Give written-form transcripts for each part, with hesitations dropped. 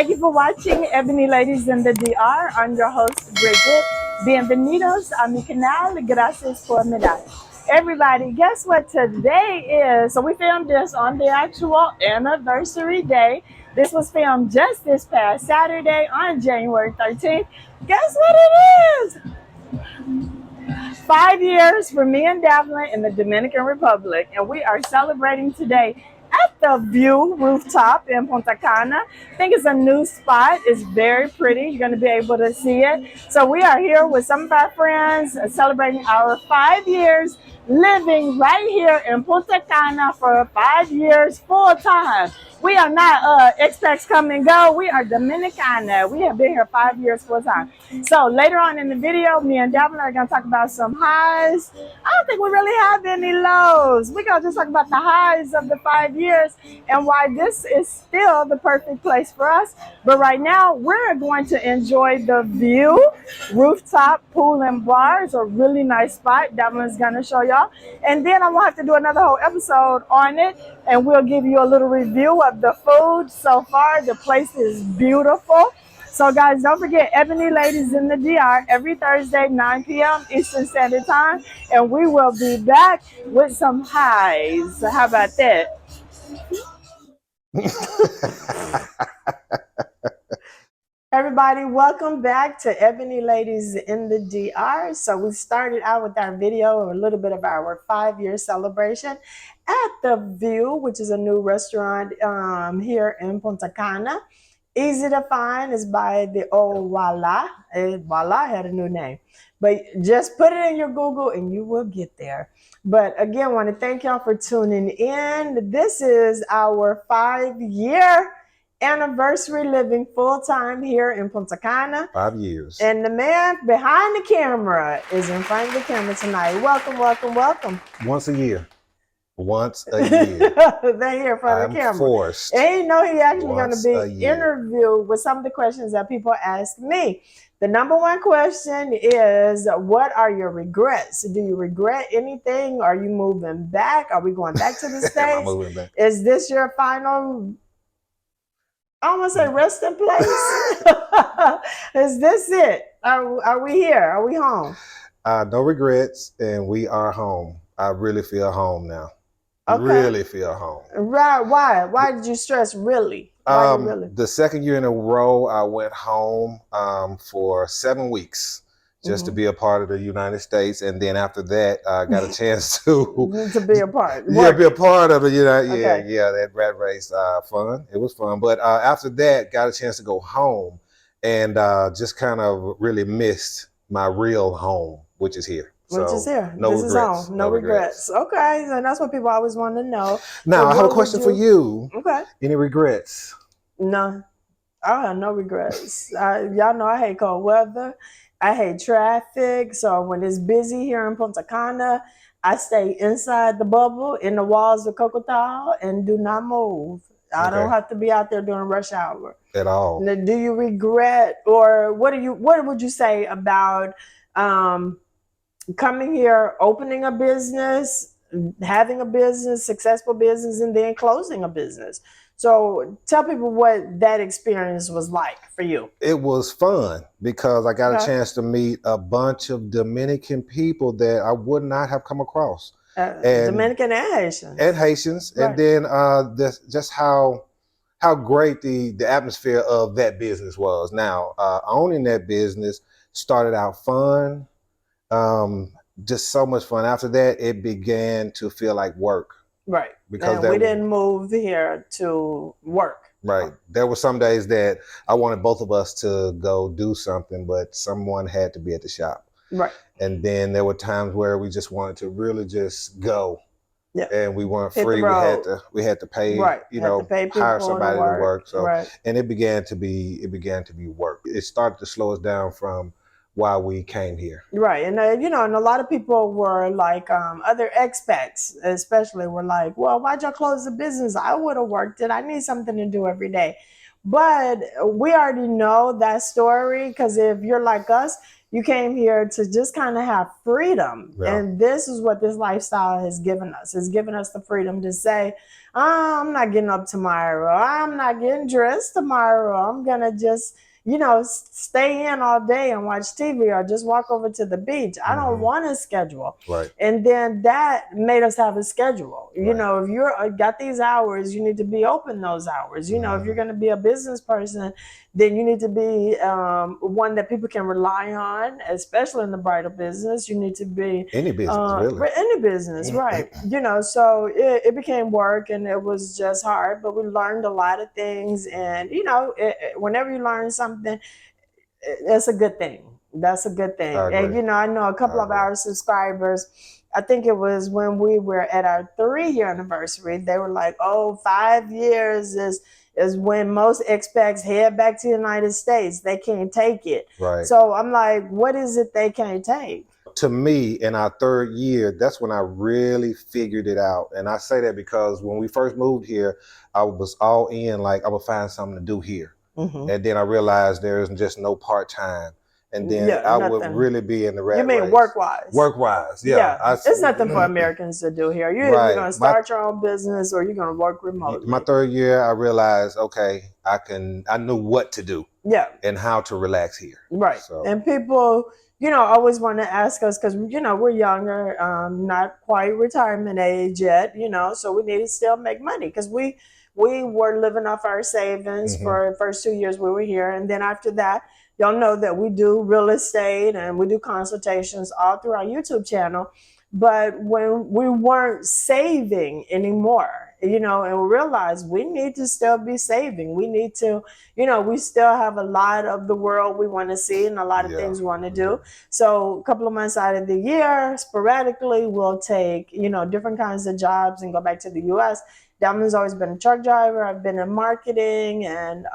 Thank you for watching Ebony Ladies in the DR. I'm your host, Bridget. Bienvenidos a mi canal. Gracias por mirar. Everybody, guess what today is? So we filmed this on the actual anniversary day. This was filmed just this past Saturday on January 13th. Guess what it is? 5 years for me and Devlin in the Dominican Republic, and we are celebrating today at the View rooftop in Punta Cana. I think it's a new spot. It's very pretty. You're going to be able to see it. So we are here with some of our friends celebrating our 5 years living right here in Punta Cana for 5 years full time. We are not expats come and go. We are Dominicana. We have been here 5 years full time. So later on in the video, me and Devlin are going to talk about some highs. I don't think we really have any lows. We're going to just talk about the highs of the 5 years and why this is still the perfect place for us. But right now, we're going to enjoy the View rooftop pool and bar. It's a really nice spot. Devlin's going to show y'all. And then I'm going to have to do another whole episode on it, and we'll give you a little review of the food so far. The place is beautiful. So guys, don't forget Ebony Ladies in the DR every Thursday, 9 p.m. Eastern Standard Time. And we will be back with some highs. How about that? Everybody, welcome back to Ebony Ladies in the DR. So we started out with our video, a little bit of our 5-year celebration at the View, which is a new restaurant here in Punta Cana. Easy to find. Is by the old Voila. Voila had a new name. But just put it in your Google and you will get there. But again, I want to thank y'all for tuning in. This is our 5-year anniversary living full-time here in Punta Cana. 5 years. And the man behind the camera is in front of the camera tonight. Welcome, welcome, welcome. Once a year. Once a year. They're here in front of the camera. Forced. And you know he actually going to be interviewed with some of the questions that people ask me. The number one question is, what are your regrets? Do you regret anything? Are you moving back? Are we going back to the States? I'm moving back. Is this your final, I don't want to say rest in place? Is this it? Are we here? Are we home? No regrets, and we are home. I really feel home now. Okay. Really feel home. Right. Why? Why did you stress really? Why really? The second year in a row, I went home for 7 weeks just to be a part of the United States. And then after that, I got a chance to be a part. Yeah, be a part of the United Okay. Yeah, that rat race. Fun. It was fun. But after that, got a chance to go home and just kind of really missed my real home, which is here. Which is here. No this regrets. Is home. No regrets. Okay, and that's what people always want to know. Now, I have a question for you. Okay. Any regrets? No, I have no regrets. Y'all know I hate cold weather. I hate traffic. So when it's busy here in Punta Cana, I stay inside the bubble in the walls of Cocotao and do not move. I don't have to be out there during rush hour at all. Now, do you regret, or what would you say about coming here, opening a business, having a business, successful business, and then closing a business? So tell people what that experience was like for you. It was fun because I got a chance to meet a bunch of Dominican people that I would not have come across. Dominican and Haitians. And Haitians. Right. And then just how great the atmosphere of that business was. Now, owning that business started out fun. Just so much fun. After that, it began to feel like work. Right. Because we didn't move here to work. Right. There were some days that I wanted both of us to go do something, but someone had to be at the shop. Right. And then there were times where we just wanted to really just go. Yeah. And we weren't free. We had to pay, hire somebody to work. So and it began to be work. It started to slow us down from why we came here. Right. And, and a lot of people were like, other expats especially were like, well, why'd y'all close the business? I would have worked it. I need something to do every day. But we already know that story, because if you're like us, You came here to just kind of have freedom. Yeah. And this is what this lifestyle has given us. It's given us the freedom to say, oh, I'm not getting up tomorrow. I'm not getting dressed tomorrow. I'm going to just, you know, stay in all day and watch TV or just walk over to the beach. I don't want a schedule. Right. And then that made us have a schedule. You know, if you're got these hours, you need to be open those hours. You know, if you're going to be a business person, then you need to be one that people can rely on, especially in the bridal business. You need to be any business, really. Any business, right? You know, so it became work, and it was just hard, but we learned a lot of things. And you know, whenever you learn something, it's a good thing. That's a good thing. And you know, I know a couple of our subscribers, I think it was when we were at our 3-year anniversary, they were like, oh, 5 years is when most expats head back to the United States. They can't take it. Right. So I'm like, what is it they can't take? To me, in our 3rd year, that's when I really figured it out. And I say that because when we first moved here, I was all in, like, I'm gonna find something to do here. And then I realized there is just no part-time. And then I would really be in the rat race. You mean Workwise? Workwise, yeah. It's nothing for Americans to do here. You're either going to start your own business or you're going to work remotely. My 3rd year, I realized, okay, I knew what to do. Yeah. And how to relax here. Right. So. And people, you know, always want to ask us because, you know, we're younger, not quite retirement age yet, you know, so we need to still make money because we were living off our savings for the first 2 years we were here. And then after that, y'all know that we do real estate and we do consultations all through our YouTube channel. But when we weren't saving anymore, you know, and we realized we need to still be saving. We need to, you know, we still have a lot of the world we want to see and a lot of things we want to do. So a couple of months out of the year, sporadically, we'll take, you know, different kinds of jobs and go back to the U.S. Damon's always been a truck driver. I've been in marketing and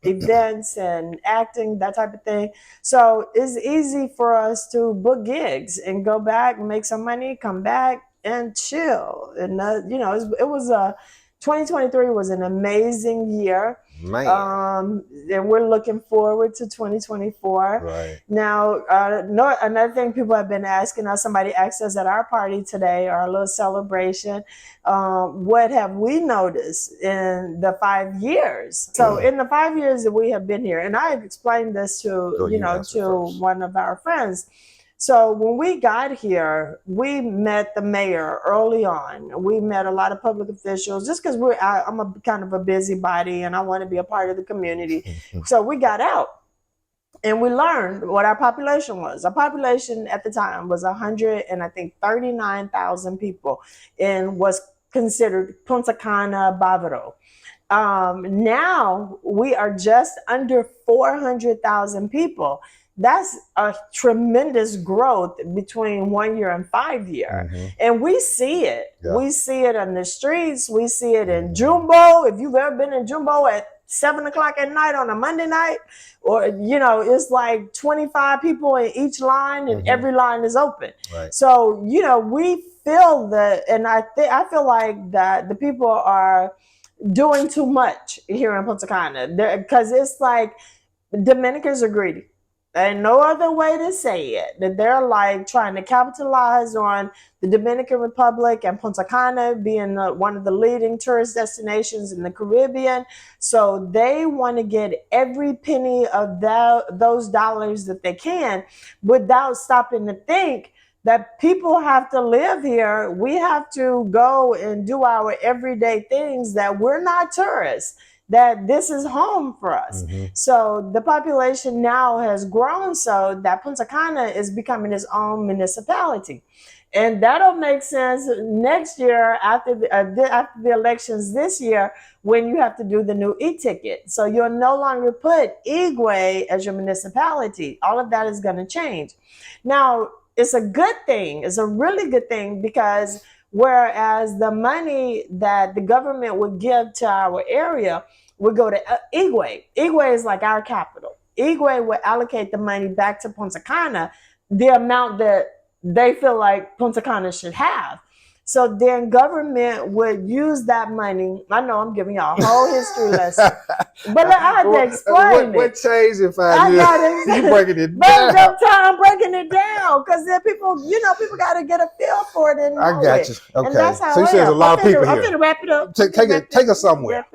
events and acting, that type of thing. So it's easy for us to book gigs and go back, make some money, come back and chill. And you know, it was 2023 was an amazing year. Man. And we're looking forward to 2024. Right. Now, another thing people have been asking us, somebody asked us at our party today, our little celebration, what have we noticed in the 5 years? So in the 5 years that we have been here, and I explained this to, you know, to one of our friends. So when we got here, we met the mayor early on. We met a lot of public officials just because I'm a kind of a busybody and I want to be a part of the community. So we got out and we learned what our population was. Our population at the time was 139,000 people in what's considered Punta Cana, Bávaro. Now we are just under 400,000 people. That's a tremendous growth between 1 year and 5 years. And we see it. Yeah. We see it on the streets. We see it in Jumbo. If you've ever been in Jumbo at 7 o'clock at night on a Monday night, or, you know, it's like 25 people in each line and every line is open. Right. So, you know, we feel that, and I feel like that the people are doing too much here in Punta Cana because it's like Dominicans are greedy. And no other way to say it, that they're like trying to capitalize on the Dominican Republic and Punta Cana being one of the leading tourist destinations in the Caribbean. So they want to get every penny of those dollars that they can without stopping to think that people have to live here. We have to go and do our everyday things, that we're not tourists, that this is home for us. So the population now has grown so that Punta Cana is becoming its own municipality. And that'll make sense next year after the elections this year, when you have to do the new e-ticket. So you'll no longer put Igwe as your municipality. All of that is going to change. Now, it's a good thing. It's a really good thing, because whereas the money that the government would give to our area would go to Igwe. Igwe is like our capital. Igwe would allocate the money back to Punta Cana, the amount that they feel like Punta Cana should have. So then government would use that money. I know I'm giving y'all a whole history lesson, but I had to explain what changed in 5 years? You breaking it down. I'm breaking it down because then people, people got to get a feel for it and know I got you. Okay. And that's how so you said there's a lot of people here. I'm going to wrap it up. Take us somewhere. Wrap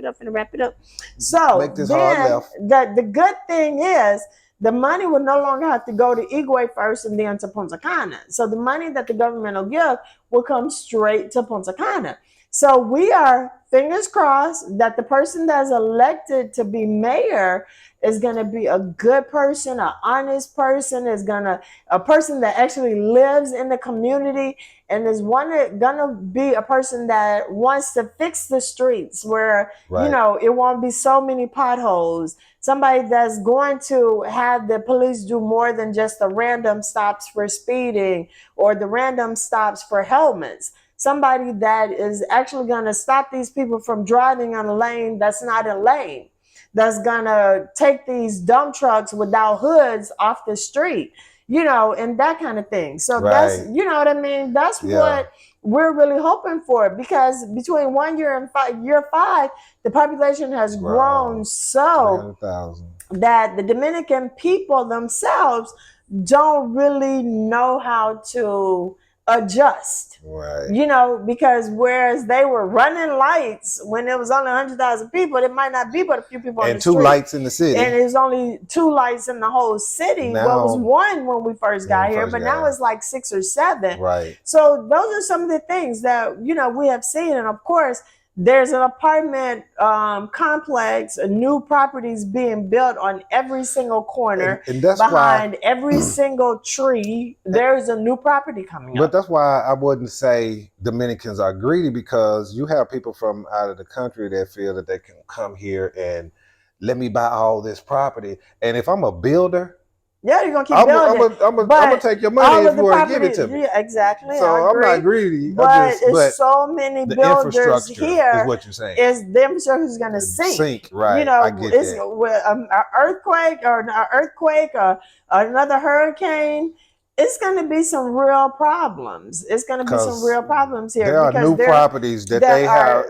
it up. So make this hard left. The good thing is the money will no longer have to go to Higüey first and then to Punta Cana. So the money that the government will give will come straight to Punta Cana. So we are, fingers crossed, that the person that's elected to be mayor is going to be a good person, an honest person, a person that actually lives in the community and is going to be a person that wants to fix the streets where, it won't be so many potholes. Somebody that's going to have the police do more than just the random stops for speeding or the random stops for helmets. Somebody that is actually going to stop these people from driving on a lane that's not a lane, that's going to take these dump trucks without hoods off the street, and that kind of thing. So that's, you know what I mean? That's what we're really hoping for, because between 1 year and year 5, the population has grown so that the Dominican people themselves don't really know how to adjust, because whereas they were running lights when there was only 100,000 people, it might not be but a few people on the street. And 2 lights in the city. And there's only 2 lights in the whole city. Now, well, it was 1 when we first got here, but now it's like 6 or 7. Right. So those are some of the things that, we have seen. And of course, there's an apartment complex, new properties being built on every single corner. And that's behind every single tree, there's a new property coming up. But that's why I wouldn't say Dominicans are greedy, because you have people from out of the country that feel that they can come here and let me buy all this property. And if I'm a builder, you're going to keep building. I'm going to take your money if you want to give it to me. Yeah, exactly. So I'm not greedy. But it's so many builders here. Is what you're saying. The infrastructure is going to sink. Right. I get it's an earthquake or another hurricane. It's going to be some real problems. It's going to be some real problems here. There are new properties that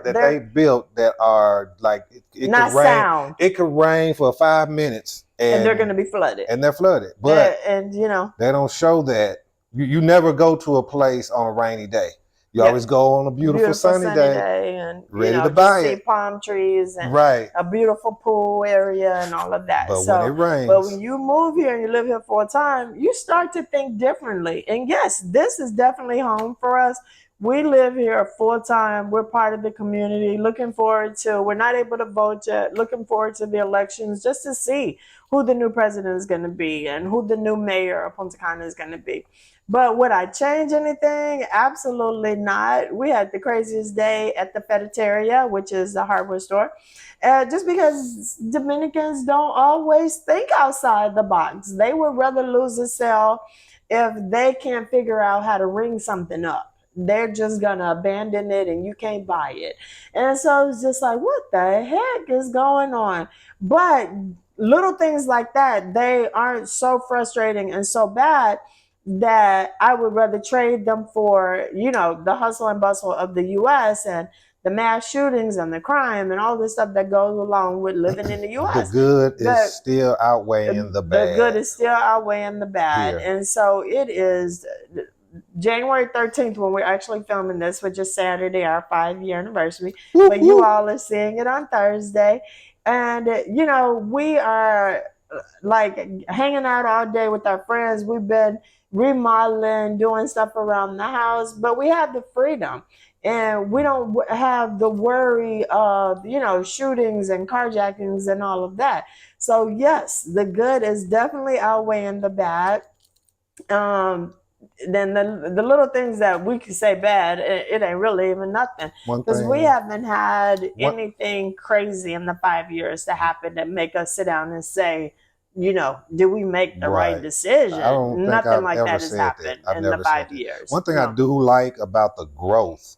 they built that are like it not could rain. Sound. It could rain for 5 minutes. And they're going to be flooded. And they're flooded. But they don't show that. You never go to a place on a rainy day. You always go on a beautiful sunny day and ready to buy it. See palm trees and a beautiful pool area and all of that. But when it rains. But when you move here and you live here full time, you start to think differently. And yes, this is definitely home for us. We live here full time. We're part of the community. We're not able to vote yet. Looking forward to the elections just to see who the new president is going to be and who the new mayor of Punta Cana is going to be. But would I change anything? Absolutely not. We had the craziest day at the Federaria, which is the hardware store, just because Dominicans don't always think outside the box. They would rather lose a sale if they can't figure out how to ring something up. They're just going to abandon it and you can't buy it. And so it's just like, what the heck is going on? But little things like that, they aren't so frustrating and so bad that I would rather trade them for, the hustle and bustle of the U.S. and the mass shootings and the crime and all this stuff that goes along with living in the U.S. The good is still outweighing the bad. The good is still outweighing the bad. Here. And so it is January 13th when we're actually filming this, which is Saturday, our 5-year anniversary. But you all are seeing it on Thursday. And, we are like hanging out all day with our friends. We've been remodeling, doing stuff around the house, but we have the freedom and we don't have the worry of, shootings and carjackings and all of that. So yes, the good is definitely outweighing the bad. Then the little things that we could say bad, it ain't really even nothing, because we haven't had anything crazy in the 5 years to happen that make us sit down and say, did we make the right decision? Nothing like that has happened in the 5 years. One thing I do like about the growth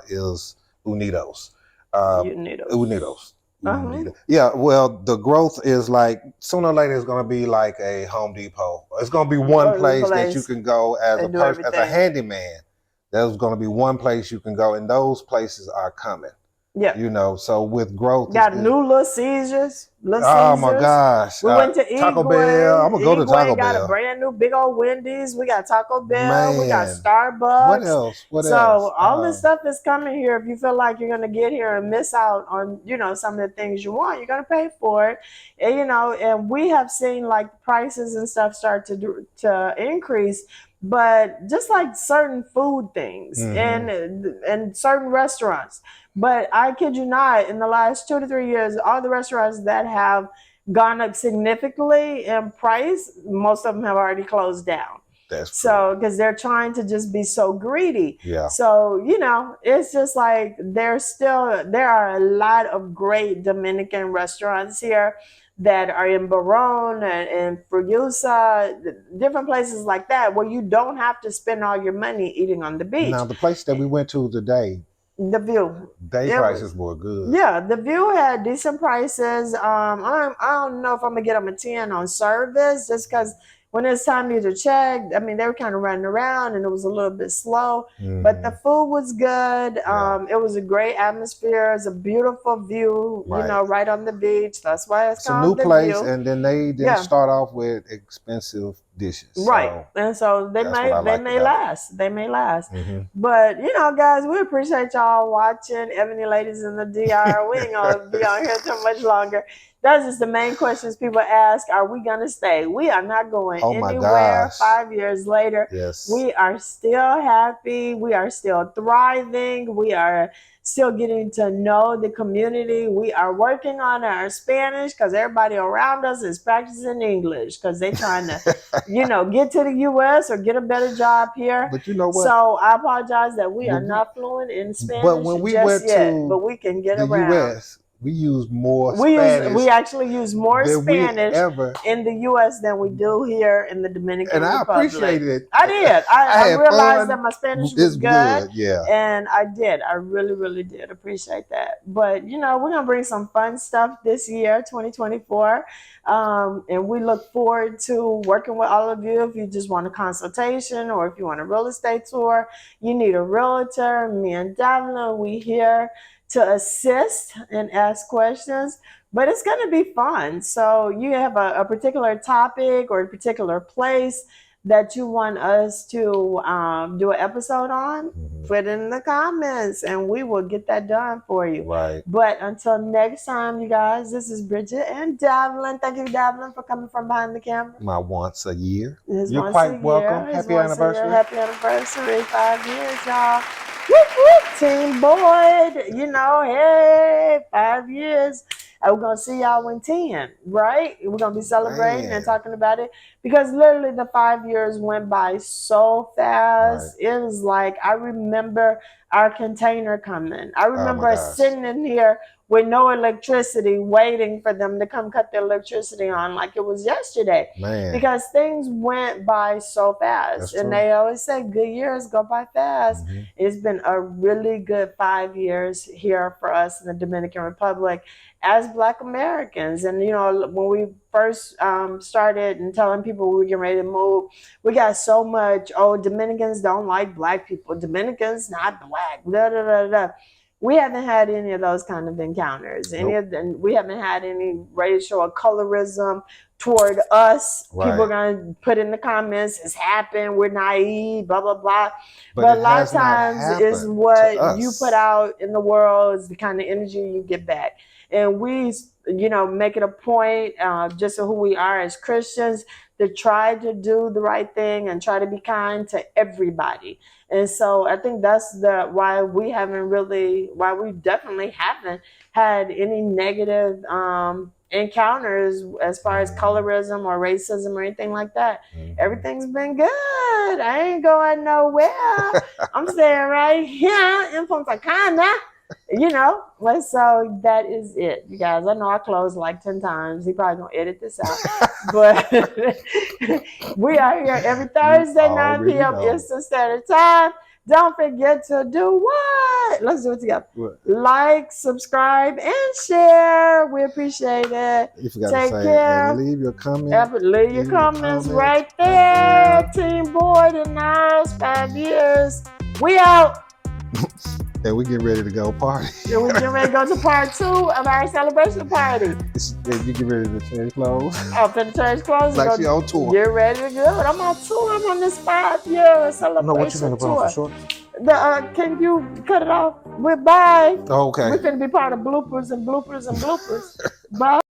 is Unidos. Unidos. Yeah, well, the growth is like sooner or later it's going to be like a Home Depot. It's going to be one place that you can go as a handyman there's going to be one place you can go, and those places are coming. Yeah. You know, so with growth. Got new Little Caesars. Oh my gosh. We went to Taco Bell. I'm going to go to Taco Bell. Got a brand new big old Wendy's. We got Taco Bell. Man. We got Starbucks. What else? So all this stuff is coming here. If you feel like you're going to get here and miss out on, you know, some of the things you want, you're going to pay for it. And, you know, and we have seen like prices and stuff start to increase. But just like certain food things and certain restaurants. But I kid you not, in the last 2 to 3 years, all the restaurants that have gone up significantly in price, most of them have already closed down. So, because they're trying to just be so greedy. Yeah. So, you know, it's just like there are a lot of great Dominican restaurants here that are in Barone and Frusa, different places like that, where you don't have to spend all your money eating on the beach. Now, the place that we went to today, the View. Prices were good. Yeah, the View had decent prices. I don't know if I'm gonna get them a 10 on service, just because when it's time to check, I mean, they were kind of running around and it was a little bit slow, but the food was good. It was a great atmosphere. It's a beautiful view, you know, right on the beach. That's why it's called the View. It's a new place, and then they didn't start off with expensive dishes. Right. And so they may last. They may last. But, you know, guys, we appreciate y'all watching Ebony Ladies in the DR. We ain't going to be on here too much longer. That's just the main questions people ask. Are we going to stay? We are not going anywhere. 5 years later, we are still happy. We are still thriving. We are still getting to know the community. We are working on our Spanish because everybody around us is practicing English because they're trying to, you know, get to the U.S. or get a better job here. But you know what? So I apologize that we are not fluent in Spanish just yet, but we can get around. US, we use more Spanish. We actually use more Spanish in the U.S. than we do here in the Dominican Republic. And I appreciated it. I did. I realized that my Spanish was good. Yeah. And I did. I really, really did appreciate that. But, you know, we're going to bring some fun stuff this year, 2024. And we look forward to working with all of you. If you just want a consultation or if you want a real estate tour, you need a realtor, me and Davlin, we here to assist and ask questions, but it's going to be fun. So you have a particular topic or a particular place that you want us to do an episode on, put it in the comments and we will get that done for you. Right. But until next time, you guys, this is Bridget and Davlin. Thank you, Davlin, for coming from behind the camera. My once a year. You're quite welcome. Happy anniversary. Happy anniversary, 5 years, y'all. Whoop, whoop, Team Boyd, you know, hey, 5 years. And we're going to see y'all in 10, right? We're going to be celebrating and talking about it because literally the 5 years went by so fast. Right. It was like, I remember our container coming. I remember sitting in here with no electricity, waiting for them to come cut the electricity on like it was yesterday. Man. Because things went by so fast. And they always say good years go by fast. It's been a really good 5 years here for us in the Dominican Republic as Black Americans. And, you know, when we first started and telling people we were getting ready to move, we got so much, oh, Dominicans don't like Black people. Dominicans not Black, blah, blah, blah, blah. We haven't had any of those kind of encounters. We haven't had any racial or colorism toward us. Right. People are going to put in the comments, it's happened, we're naive, blah, blah, blah. But a lot of times is what you put out in the world is the kind of energy you get back. And we, you know, make it a point, just who we are as Christians, to try to do the right thing and try to be kind to everybody. And so I think that's why we definitely haven't had any negative encounters as far as colorism or racism or anything like that. Everything's been good. I ain't going nowhere. I'm staying right here in Punta Cana. You know, so that is it, you guys. I know I closed like 10 times. He probably gonna edit this out. But we are here every Thursday, 9 p.m. Eastern Standard Time. Don't forget to do what? Let's do it together. What? Like, subscribe, and share. We appreciate it. You forgot Take to say, care. And leave your comments. Leave your comments right there. Team Boyd in the house, 5 years. We out. And we get ready to go party. And we get ready to go to part 2 of our celebration party. You get ready to change clothes. I'm finna change clothes. Like she on tour. Get ready to go. I'm on tour. I'm on this 5-year celebration No, what you gonna put on for short? Can you cut it off? We're bye. Okay. We're finna be part of bloopers and bloopers and bloopers. Bye.